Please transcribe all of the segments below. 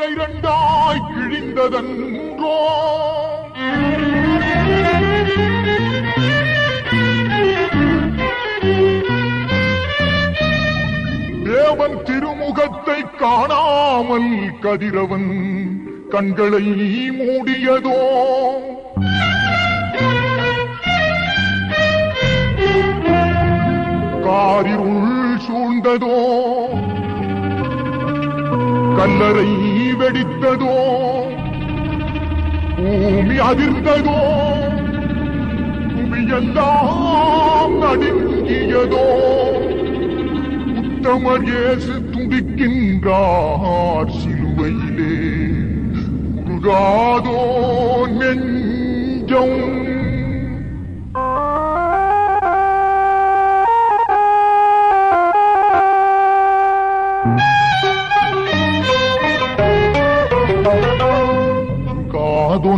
இரண்டாய் கிழிந்ததன்றோ தேவன் திருமுகத்தை காணாமல் கதிரவன் கண்களை மூடியதோ காரிருள் சூழ்ந்ததோ கல்லறை வெடித்ததோ பூமி அதிர்ந்ததோ புவியெல்லாம் நடுங்கியதோ உத்தமர் இயேசு துடிக்கின்றார் சிலுவையிலே உருகாதோ நெஞ்சம்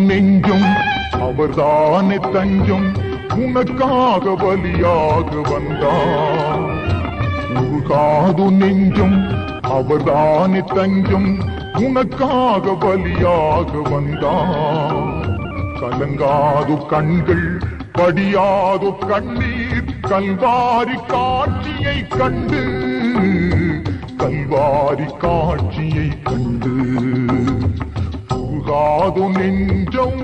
நெஞ்சம் அவர்தானே தஞ்சம் உனக்காக பலியாக வந்தார் உருகாது நெஞ்சம் அவர்தானே தஞ்சம் உனக்காக பலியாக வந்தார் கலங்காது கண்கள் படியாது கண்ணீர் கல்வாரி காட்சியை கண்டு கல்வாரி காட்சியை கண்டு உருகாது நெஞ்சம்